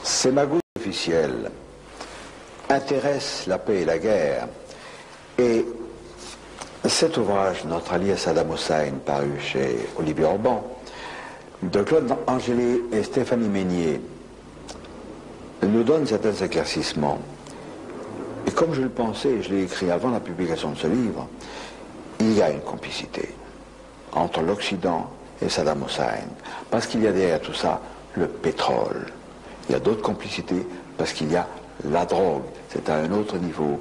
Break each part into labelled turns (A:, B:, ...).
A: Ces magouilles officielles intéressent la paix et la guerre. Et cet ouvrage, Notre allié Saddam Hussein, paru chez Olivier Orban, de Claude Angeli et Stéphanie Meignier, nous donne certains éclaircissements. Et comme je le pensais, je l'ai écrit avant la publication de ce livre, il y a une complicité entre l'Occident et Saddam Hussein, parce qu'il y a derrière tout ça le pétrole. Il y a d'autres complicités parce qu'il y a la drogue. C'est à un autre niveau.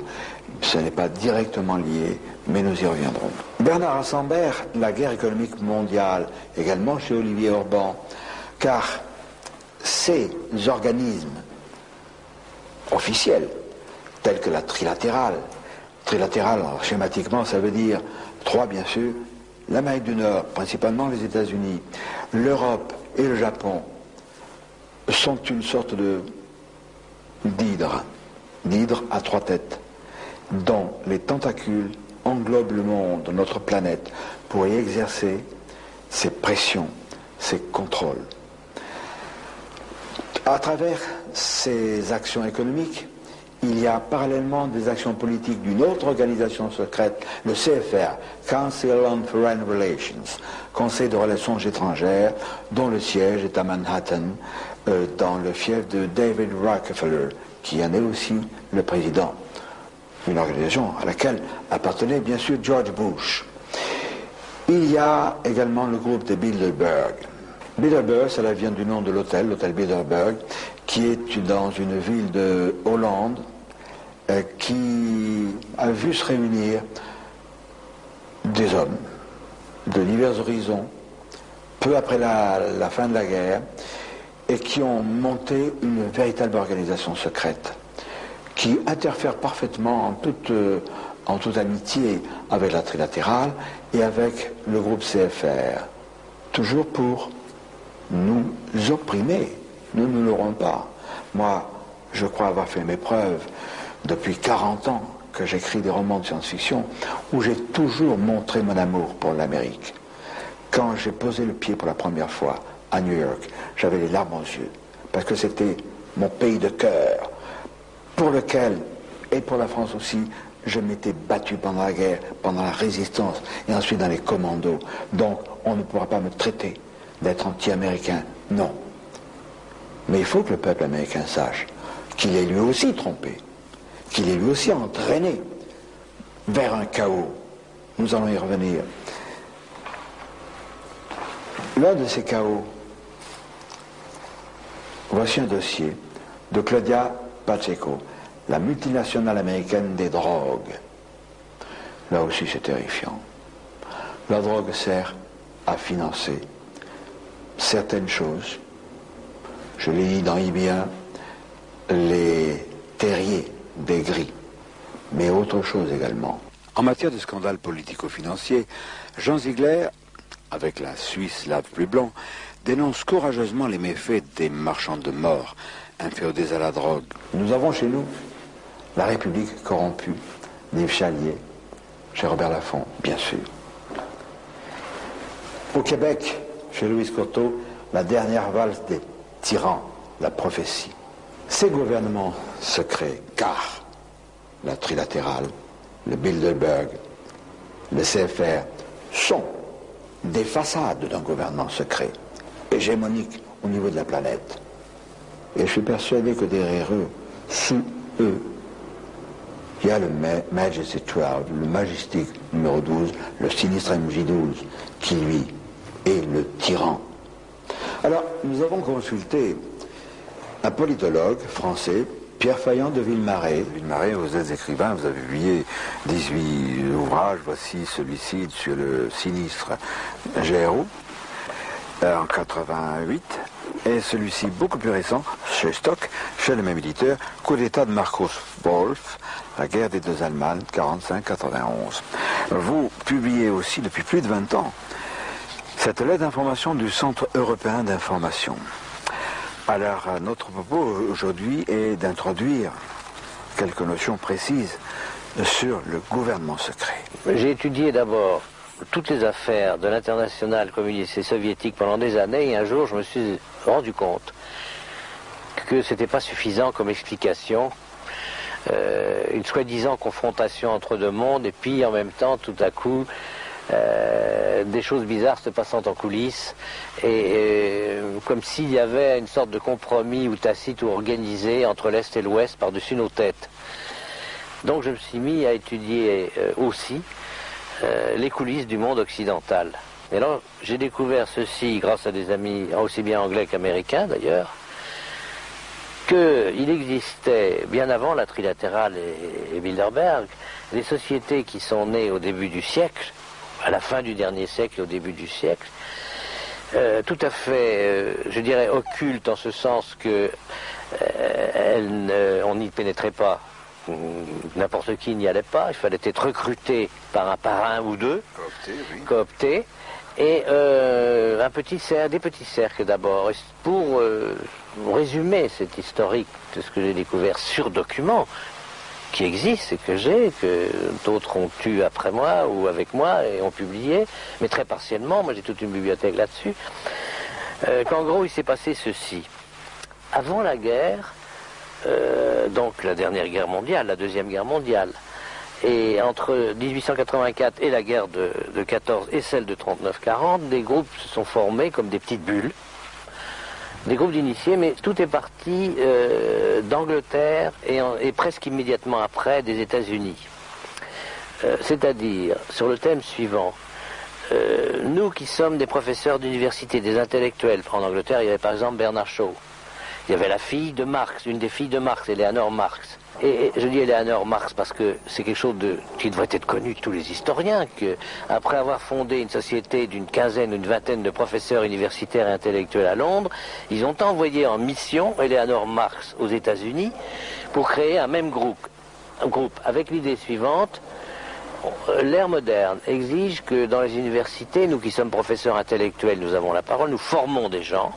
A: Ce n'est pas directement lié, mais nous y reviendrons. Bernard Arambert, La guerre économique mondiale, également chez Olivier Orban, car ces organismes officiels, tels que la trilatérale, alors, schématiquement, ça veut dire trois, bien sûr, l'Amérique du Nord, principalement les États-Unis, l'Europe et le Japon, sont une sorte d'hydre à trois têtes, dont les tentacules englobent le monde, notre planète, pour y exercer ces pressions, ces contrôles. À travers ces actions économiques, il y a parallèlement des actions politiques d'une autre organisation secrète, le CFR, Council on Foreign Relations, Conseil de relations étrangères, dont le siège est à Manhattan, dans le fief de David Rockefeller, qui en est aussi le président. Une organisation à laquelle appartenait bien sûr George Bush. Il y a également le groupe de Bilderberg. Bilderberg, cela vient du nom de l'hôtel Bilderberg, qui est dans une ville de Hollande, qui a vu se réunir des hommes de divers horizons, peu après la fin de la guerre, et qui ont monté une véritable organisation secrète, qui interfère parfaitement en toute amitié avec la trilatérale et avec le groupe CFR, toujours pour nous opprimer. Nous ne l'aurons pas. Moi, je crois avoir fait mes preuves depuis 40 ans que j'écris des romans de science-fiction où j'ai toujours montré mon amour pour l'Amérique. Quand j'ai posé le pied pour la première fois à New York, j'avais les larmes aux yeux, parce que c'était mon pays de cœur, pour lequel, et pour la France aussi, je m'étais battu pendant la guerre, pendant la résistance, et ensuite dans les commandos. Donc, on ne pourra pas me traiter d'être anti-américain, non. Mais il faut que le peuple américain sache qu'il est lui aussi trompé, qu'il est lui aussi entraîné vers un chaos. Nous allons y revenir. L'un de ces chaos, voici un dossier de Claudia Pacheco, la multinationale américaine des drogues. Là aussi c'est terrifiant. La drogue sert à financer certaines choses. Je l'ai dit dans Ibien, les terriers des gris, mais autre chose également. En matière de scandale politico-financier, Jean Ziegler, avec la Suisse lave plus blanc, dénonce courageusement les méfaits des marchands de mort inféodés à la drogue. Nous avons chez nous la République corrompue d'Yves Chalier, chez Robert Laffont, bien sûr. Au Québec, chez Louise Courteau, la dernière valse des tyrans, la prophétie. Ces gouvernements secrets, car la trilatérale, le Bilderberg, le CFR, sont des façades d'un gouvernement secret, hégémonique au niveau de la planète. Et je suis persuadé que derrière eux, sous eux, il y a le Majesty 12, le Majestic numéro 12, le sinistre MJ12, qui lui est le tyran. Alors, nous avons consulté un politologue français, Pierre Faillant de Villemarais. Villemarais, vous êtes écrivain, vous avez publié 18 ouvrages, voici celui-ci sur le sinistre GRO, en 88, et celui-ci beaucoup plus récent, chez Stock, chez le même éditeur, Coup d'État de Marcus Wolf, la guerre des deux Allemagnes, 45-91. Vous publiez aussi depuis plus de 20 ans cette lettre d'information du Centre européen d'information. Alors, notre propos aujourd'hui est d'introduire quelques notions précises sur le gouvernement secret.
B: J'ai étudié d'abord toutes les affaires de l'internationale communiste et soviétique pendant des années, et un jour je me suis rendu compte que c'était pas suffisant comme explication. Une soi-disant confrontation entre deux mondes, et puis en même temps, tout à coup, des choses bizarres se passant en coulisses, et comme s'il y avait une sorte de compromis ou tacite ou organisé entre l'Est et l'Ouest par-dessus nos têtes. Donc je me suis mis à étudier aussi les coulisses du monde occidental. Et alors j'ai découvert ceci grâce à des amis aussi bien anglais qu'américains d'ailleurs, qu'il existait, bien avant la trilatérale et Bilderberg, des sociétés qui sont nées au début du siècle, à la fin du dernier siècle et au début du siècle, tout à fait, je dirais, occultes en ce sens que on n'y pénétrait pas. N'importe qui n'y allait pas, il fallait être recruté par un ou deux, coopté, et des petits cercles d'abord. Pour résumer cet historique de ce que j'ai découvert sur document, qui existe et que d'autres ont eu après moi ou avec moi et ont publié, mais très partiellement, moi j'ai toute une bibliothèque là-dessus, qu'en gros il s'est passé ceci. Avant la guerre, donc la dernière guerre mondiale, la deuxième guerre mondiale, et entre 1884 et la guerre de 14 et celle de 39-40, des groupes se sont formés comme des petites bulles, des groupes d'initiés, mais tout est parti d'Angleterre et presque immédiatement après des États-Unis. C'est-à-dire, sur le thème suivant, nous qui sommes des professeurs d'université, des intellectuels, en Angleterre, il y avait par exemple Bernard Shaw, il y avait la fille de Marx, une des filles de Marx, Eleanor Marx. Et je dis Eleanor Marx parce que c'est quelque chose qui devrait être connu de tous les historiens, qu'après avoir fondé une société d'une quinzaine ou une vingtaine de professeurs universitaires et intellectuels à Londres, ils ont envoyé en mission Eleanor Marx aux États-Unis pour créer un même groupe avec l'idée suivante. L'ère moderne exige que dans les universités, nous qui sommes professeurs intellectuels, nous avons la parole, nous formons des gens.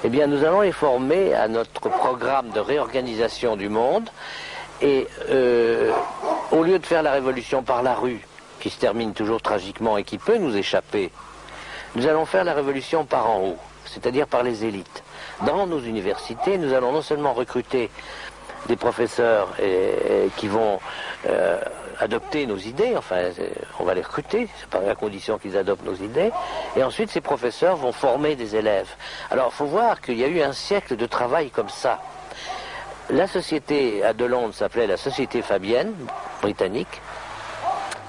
B: Eh bien, nous allons les former à notre programme de réorganisation du monde et au lieu de faire la révolution par la rue, qui se termine toujours tragiquement et qui peut nous échapper, nous allons faire la révolution par en haut, c'est-à-dire par les élites. Dans nos universités, nous allons non seulement recruter des professeurs qui vont adopter nos idées, enfin on va les recruter, c'est pas à condition qu'ils adoptent nos idées, et ensuite ces professeurs vont former des élèves. Alors il faut voir qu'il y a eu un siècle de travail comme ça. La société de Londres s'appelait la Société Fabienne, britannique,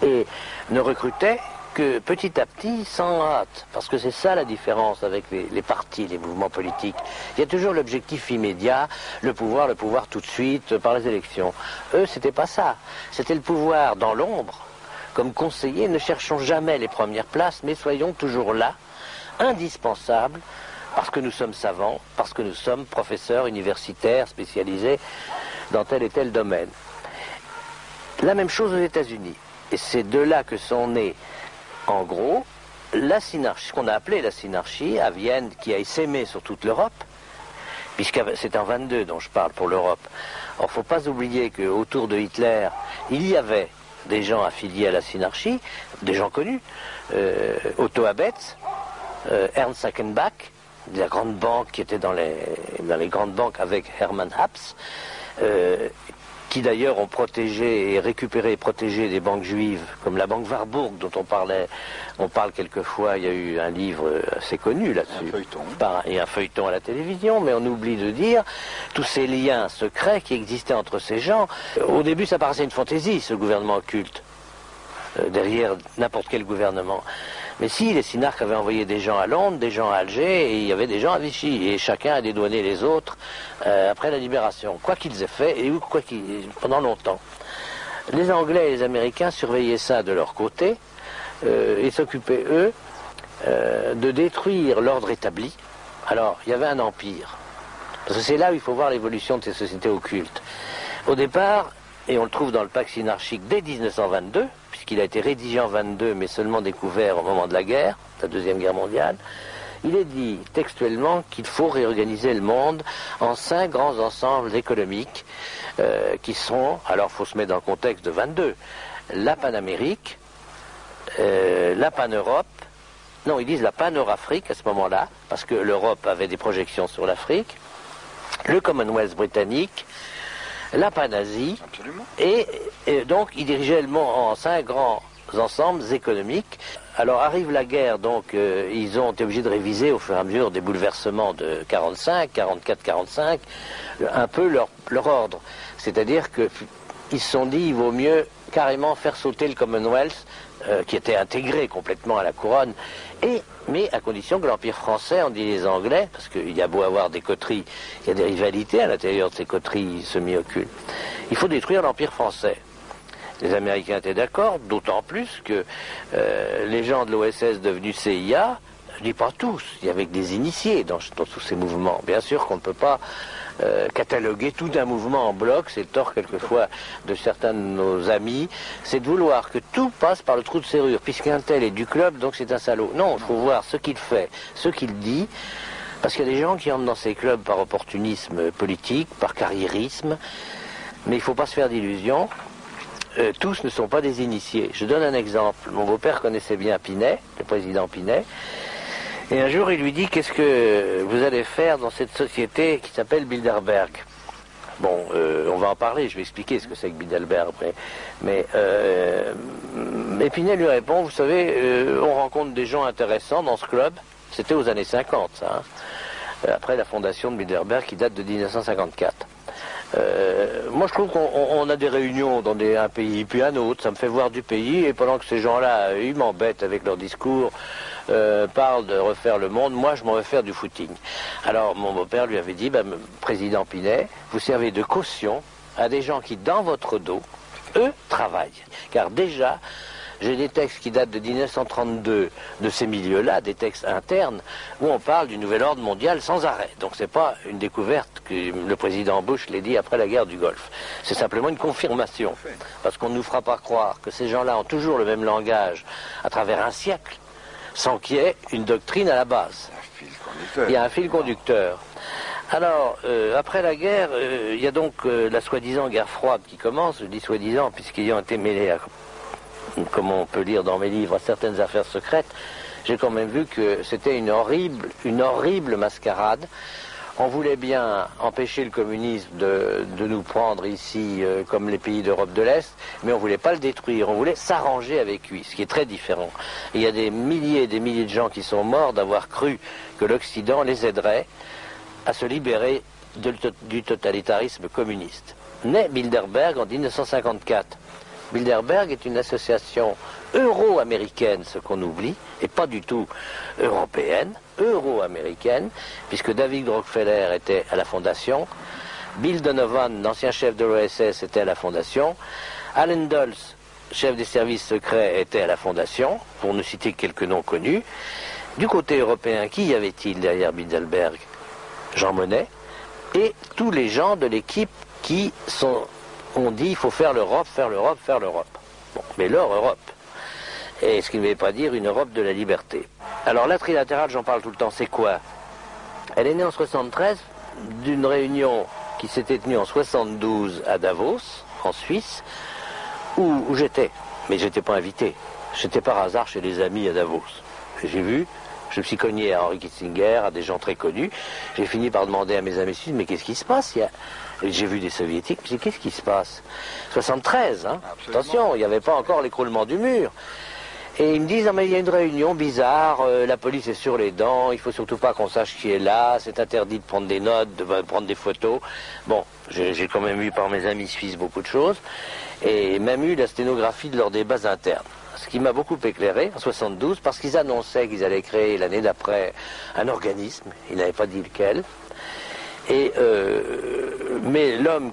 B: et ne recrutait que petit à petit, sans hâte, parce que c'est ça la différence avec les partis, les mouvements politiques. Il y a toujours l'objectif immédiat, le pouvoir tout de suite, par les élections. Eux, c'était pas ça. C'était le pouvoir dans l'ombre. Comme conseillers, ne cherchons jamais les premières places, mais soyons toujours là, indispensables, parce que nous sommes savants, parce que nous sommes professeurs universitaires spécialisés dans tel et tel domaine. La même chose aux États-Unis. Et c'est de là que sont nés, en gros, la synarchie, ce qu'on a appelé la synarchie à Vienne, qui a essaimé sur toute l'Europe, puisque c'est en 22 dont je parle pour l'Europe. Or, il ne faut pas oublier qu'autour de Hitler, il y avait des gens affiliés à la synarchie, des gens connus, Otto Abetz, Ernst Sackenbach, de la grande banque qui était dans les grandes banques avec Hermann Habs, qui d'ailleurs ont protégé et récupéré et protégé des banques juives, comme la banque Warburg, dont on parle quelquefois. Il y a eu un livre assez connu là-dessus, et un feuilleton à la télévision, mais on oublie de dire tous ces liens secrets qui existaient entre ces gens. Au début, ça paraissait une fantaisie, ce gouvernement occulte, derrière n'importe quel gouvernement. Mais si, les synarques avaient envoyé des gens à Londres, des gens à Alger, et il y avait des gens à Vichy, et chacun a dédouané les autres après la libération, quoi qu'ils aient fait, et pendant longtemps. Les Anglais et les Américains surveillaient ça de leur côté, et s'occupaient, eux, de détruire l'ordre établi. Alors, il y avait un empire, parce que c'est là où il faut voir l'évolution de ces sociétés occultes. Au départ, et on le trouve dans le pacte synarchique dès 1922, puisqu'il a été rédigé en 22, mais seulement découvert au moment de la guerre, la Deuxième Guerre mondiale, il est dit textuellement qu'il faut réorganiser le monde en 5 grands ensembles économiques qui sont, alors il faut se mettre dans le contexte de 22, la Panamérique, la Pan-Europe, non, ils disent la Pan-Eurafrique à ce moment-là, parce que l'Europe avait des projections sur l'Afrique, le Commonwealth britannique, la Panasie, et donc il dirigeait le monde en 5 grands ensembles économiques. Alors arrive la guerre, donc ils ont été obligés de réviser au fur et à mesure des bouleversements de 45, 44, 45, un peu leur ordre. C'est-à-dire qu'ils se sont dit, il vaut mieux carrément faire sauter le Commonwealth, qui était intégré complètement à la couronne, mais à condition que l'Empire français, on dit les Anglais, parce qu'il y a beau avoir des coteries, il y a des rivalités à l'intérieur de ces coteries semi-occultes, il faut détruire l'Empire français. Les Américains étaient d'accord, d'autant plus que les gens de l'OSS devenus CIA, je dis pas tous, il y avait que des initiés dans tous ces mouvements. Bien sûr qu'on ne peut pas cataloguer tout un mouvement en bloc, c'est le tort quelquefois de certains de nos amis, c'est de vouloir que tout passe par le trou de serrure, puisqu'un tel est du club, donc c'est un salaud. Non, il faut voir ce qu'il fait, ce qu'il dit, parce qu'il y a des gens qui entrent dans ces clubs par opportunisme politique, par carriérisme, mais il ne faut pas se faire d'illusions. Tous ne sont pas des initiés. Je donne un exemple. Mon beau-père connaissait bien Pinet, le président Pinet, et un jour il lui dit, qu'est-ce que vous allez faire dans cette société qui s'appelle Bilderberg? Bon, on va en parler, je vais expliquer ce que c'est que Bilderberg après. Mais Pinet lui répond, vous savez, on rencontre des gens intéressants dans ce club. C'était aux années 50, ça, hein, après la fondation de Bilderberg qui date de 1954. Moi je trouve qu'on a des réunions dans un pays puis un autre, ça me fait voir du pays, et pendant que ces gens-là, ils m'embêtent avec leurs discours, parlent de refaire le monde, moi je m'en vais faire du footing. Alors mon beau-père lui avait dit, président Pinet, vous servez de caution à des gens qui dans votre dos, eux, travaillent. Car déjà, j'ai des textes qui datent de 1932 de ces milieux-là, des textes internes, où on parle du nouvel ordre mondial sans arrêt. Donc c'est pas une découverte que le président Bush l'ait dit après la guerre du Golfe. C'est simplement une confirmation. Parce qu'on ne nous fera pas croire que ces gens-là ont toujours le même langage à travers un siècle, sans qu'il y ait une doctrine à la base. Il y a un fil conducteur. Alors, après la guerre, il y a donc la soi-disant guerre froide qui commence, je dis soi-disant, puisqu'ils ont été mêlés à, comme on peut lire dans mes livres, à certaines affaires secrètes, j'ai quand même vu que c'était une horrible mascarade. On voulait bien empêcher le communisme de nous prendre ici comme les pays d'Europe de l'Est, mais on ne voulait pas le détruire, on voulait s'arranger avec lui, ce qui est très différent. Et il y a des milliers et des milliers de gens qui sont morts d'avoir cru que l'Occident les aiderait à se libérer du totalitarisme communiste. Naît Bilderberg en 1954. Bilderberg est une association euro-américaine, ce qu'on oublie, et pas du tout européenne, euro-américaine, puisque David Rockefeller était à la fondation, Bill Donovan, l'ancien chef de l'OSS, était à la fondation, Allen Dulles, chef des services secrets, était à la fondation, pour ne citer que quelques noms connus. Du côté européen, qui y avait-il derrière Bilderberg? Jean Monnet, et tous les gens de l'équipe qui ont dit il faut faire l'Europe, faire l'Europe, faire l'Europe. Bon, mais leur Europe. Et ce qui ne veut pas dire une Europe de la liberté. Alors la trilatérale, j'en parle tout le temps, c'est quoi? Elle est née en 73 d'une réunion qui s'était tenue en 72 à Davos, en Suisse, où j'étais. Mais je n'étais pas invité. J'étais par hasard chez des amis à Davos. J'ai vu, je me suis cogné à Henry Kissinger, à des gens très connus. J'ai fini par demander à mes amis suisses, mais qu'est-ce qui se passe? J'ai vu des soviétiques, j'ai dit, qu'est-ce qui se passe? 73, hein? Attention, il n'y avait pas encore l'écroulement du mur. Et ils me disent, ah, mais il y a une réunion bizarre, la police est sur les dents, il faut surtout pas qu'on sache qui est là, c'est interdit de prendre des notes, de prendre des photos. Bon, j'ai quand même eu par mes amis suisses beaucoup de choses, et même eu la sténographie de leurs débats internes. Ce qui m'a beaucoup éclairé en 72, parce qu'ils annonçaient qu'ils allaient créer l'année d'après un organisme, ils n'avaient pas dit lequel. Et mais l'homme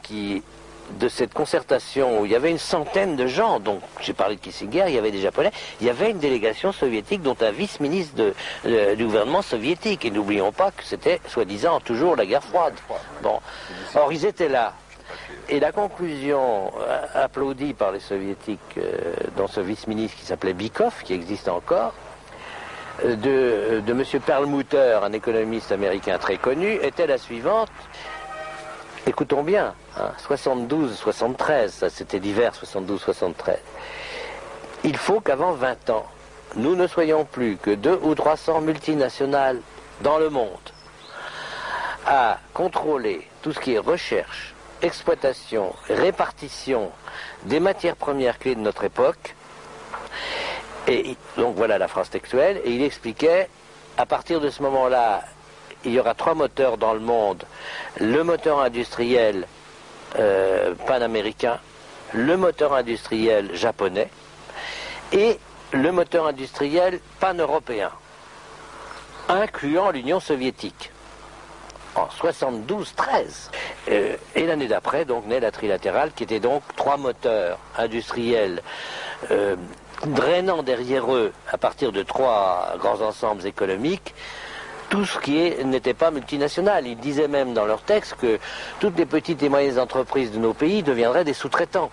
B: de cette concertation où il y avait une centaine de gens, donc j'ai parlé de Kissinger, il y avait des Japonais, il y avait une délégation soviétique dont un vice-ministre du gouvernement soviétique, et n'oublions pas que c'était soi-disant toujours la guerre froide. Bon, or ils étaient là. Et la conclusion applaudie par les soviétiques dans ce vice-ministre qui s'appelait Bykov, qui existe encore, de M. Perlmutter, un économiste américain très connu, était la suivante. Écoutons bien, hein, 72-73, ça c'était l'hiver 72-73. Il faut qu'avant 20 ans, nous ne soyons plus que 200 ou 300 multinationales dans le monde, à contrôler tout ce qui est recherche, exploitation, répartition des matières premières clés de notre époque. Et donc voilà la phrase textuelle. Et il expliquait, à partir de ce moment-là, il y aura 3 moteurs dans le monde. Le moteur industriel panaméricain, le moteur industriel japonais et le moteur industriel pan-européen, incluant l'Union soviétique. En 72-13. Et l'année d'après, donc, naît la trilatérale, qui était donc 3 moteurs industriels drainant derrière eux, à partir de 3 grands ensembles économiques, tout ce qui n'était pas multinational. Ils disaient même dans leur texte que toutes les petites et moyennes entreprises de nos pays deviendraient des sous-traitants,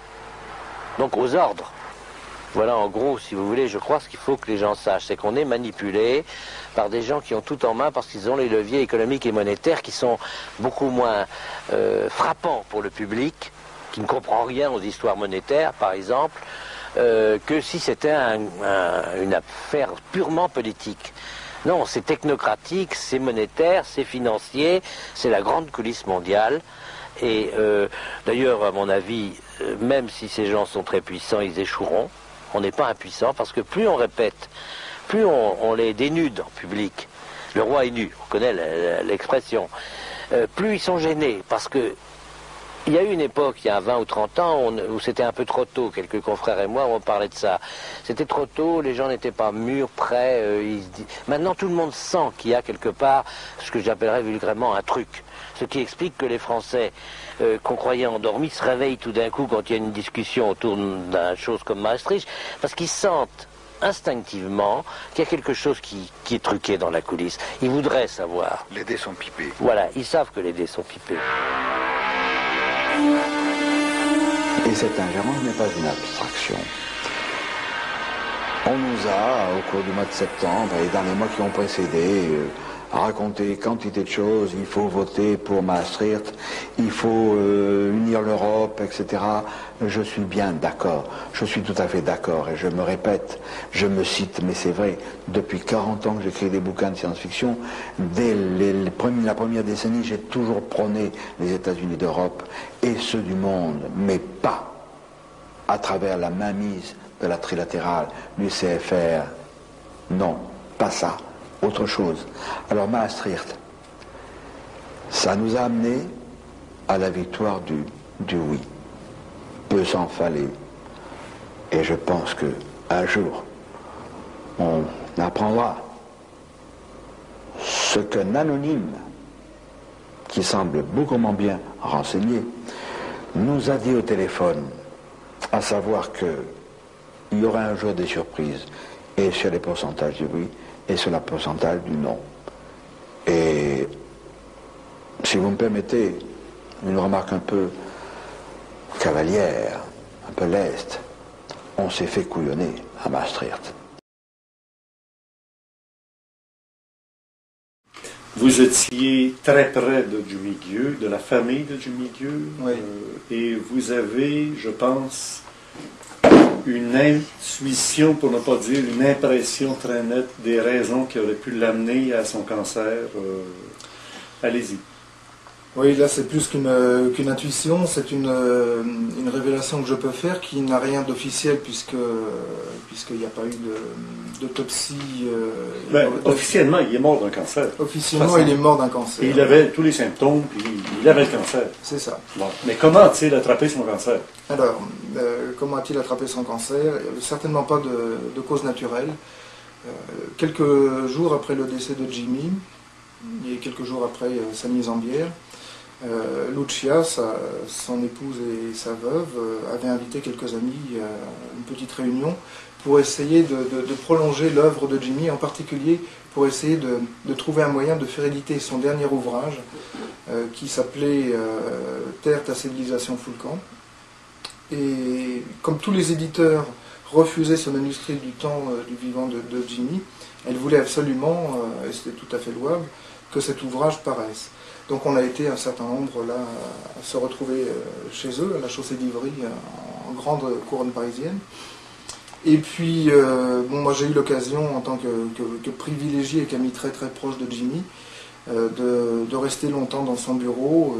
B: donc aux ordres. Voilà en gros, si vous voulez, je crois ce qu'il faut que les gens sachent, c'est qu'on est manipulé par des gens qui ont tout en main parce qu'ils ont les leviers économiques et monétaires qui sont beaucoup moins frappants pour le public, qui ne comprend rien aux histoires monétaires, par exemple, que si c'était une affaire purement politique. Non, c'est technocratique, c'est monétaire, c'est financier, c'est la grande coulisse mondiale. Et d'ailleurs, à mon avis, même si ces gens sont très puissants, ils échoueront. On n'est pas impuissant parce que plus on répète, plus on les dénude en public. Le roi est nu, on connaît l'expression. Plus ils sont gênés parce que il y a eu une époque, il y a 20 ou 30 ans, où c'était un peu trop tôt. Quelques confrères et moi, on parlait de ça. C'était trop tôt, les gens n'étaient pas mûrs, prêts. Maintenant, tout le monde sent qu'il y a quelque part ce que j'appellerais vulgairement un truc. Ce qui explique que les Français, qu'on croyait endormis, se réveillent tout d'un coup quand il y a une discussion autour d'une chose comme Maastricht, parce qu'ils sentent instinctivement qu'il y a quelque chose qui est truqué dans la coulisse. Ils voudraient savoir.
A: Les dés sont pipés.
B: Voilà, ils savent que les dés sont pipés.
A: Et cette ingérence n'est pas une abstraction. On nous a, au cours du mois de septembre et les derniers mois qui ont précédé, raconté quantité de choses. Il faut voter pour Maastricht, il faut unir l'Europe, etc. Je suis bien d'accord, je suis tout à fait d'accord, et je me répète, je me cite, mais c'est vrai, depuis 40 ans que j'écris des bouquins de science-fiction, dès la première décennie, j'ai toujours prôné les États-Unis d'Europe et ceux du monde, mais pas à travers la mainmise de la trilatérale, du CFR. Non, pas ça, autre chose. Alors Maastricht, ça nous a amené à la victoire du oui. Peu s'en fallait. Et je pense qu'un jour, on apprendra ce qu'un anonyme, qui semble beaucoup moins bien renseigné, nous a dit au téléphone, à savoir qu'il y aura un jour des surprises, et sur les pourcentages du oui, et sur le pourcentage du non. Et si vous me permettez une remarque un peu cavalière, un peu leste, on s'est fait couillonner à Maastricht.
C: Vous étiez très près de Dumédieu, de la famille de Dumédieu,
D: oui.
C: Et vous avez, je pense, une intuition, pour ne pas dire une impression très nette des raisons qui auraient pu l'amener à son cancer. Allez-y.
D: Oui, là c'est plus qu'une intuition, c'est une révélation que je peux faire qui n'a rien d'officiel puisqu'il n'y a pas eu d'autopsie.
C: Officiellement, il est mort d'un cancer.
D: Officiellement, il est mort d'un cancer.
C: Et il avait tous les symptômes, puis il avait le cancer.
D: C'est ça.
C: Bon. Mais comment a-t-il attrapé son cancer?
D: Alors, comment a-t-il attrapé son cancer? Certainement pas de cause naturelle. Quelques jours après le décès de Jimmy, et quelques jours après sa mise en bière, Lucia, son épouse et sa veuve, avaient invité quelques amis à une petite réunion pour essayer de prolonger l'œuvre de Jimmy, en particulier pour essayer de trouver un moyen de faire éditer son dernier ouvrage qui s'appelait Terre, ta civilisation Foulcan. Et comme tous les éditeurs refusaient ce manuscrit du temps du vivant de Jimmy, elle voulait absolument, et c'était tout à fait louable, que cet ouvrage paraisse. Donc on a été un certain nombre là à se retrouver chez eux, à la chaussée d'Ivry, en grande couronne parisienne. Et puis, moi j'ai eu l'occasion, en tant que privilégié et qu'ami très très proche de Jimmy, de rester longtemps dans son bureau,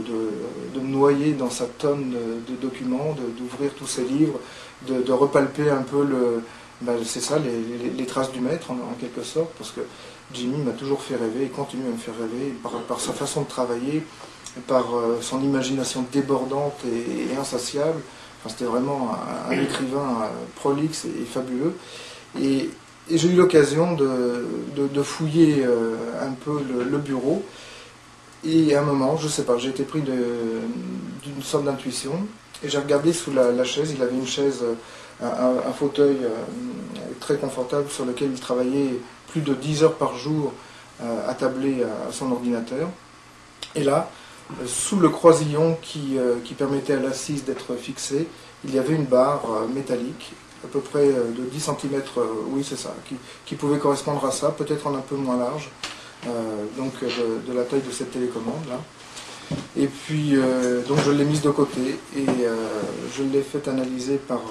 D: de me noyer dans sa tonne de documents, d'ouvrir tous ses livres, de repalper un peu c'est ça, les traces du maître en quelque sorte, parce que Jimmy m'a toujours fait rêver et continue à me faire rêver par sa façon de travailler, par son imagination débordante et insatiable. Enfin, c'était vraiment un écrivain prolixe et fabuleux. Et j'ai eu l'occasion de fouiller un peu le bureau. Et à un moment, je sais pas, j'ai été pris d'une sorte d'intuition. Et j'ai regardé sous la chaise, il avait une chaise, un fauteuil très confortable sur lequel il travaillait plus de 10 heures par jour attablé à son ordinateur. Et là, sous le croisillon qui permettait à l'assise d'être fixée, il y avait une barre métallique, à peu près de 10 cm, oui c'est ça, qui pouvait correspondre à ça, peut-être en un peu moins large, donc de la taille de cette télécommande là. Et puis, donc je l'ai mise de côté et je l'ai fait analyser par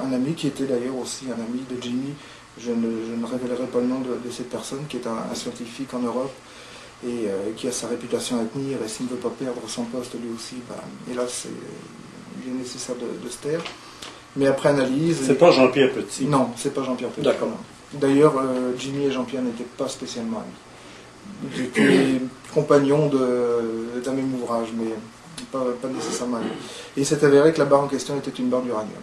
D: un ami qui était d'ailleurs aussi un ami de Jimmy. Je ne révélerai pas le nom de cette personne, qui est un scientifique en Europe et qui a sa réputation à tenir. Et s'il ne veut pas perdre son poste lui aussi, hélas, il est nécessaire de se taire. Mais après analyse...
C: C'est pas Jean-Pierre Petit?
D: Non, c'est pas Jean-Pierre Petit.
C: D'accord.
D: D'ailleurs, Jimmy et Jean-Pierre n'étaient pas spécialement amis. J'étais compagnon d'un même ouvrage, mais pas nécessairement amis. Et il s'est avéré que la barre en question était une barre d'uranium.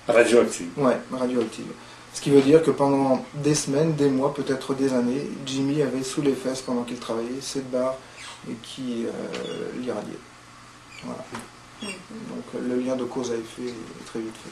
C: Radioactive.
D: Ouais, radioactive. Ce qui veut dire que pendant des semaines, des mois, peut-être des années, Jimmy avait sous les fesses, pendant qu'il travaillait, cette barre qui l'irradiait. Voilà. Donc le lien de cause à effet est très vite fait.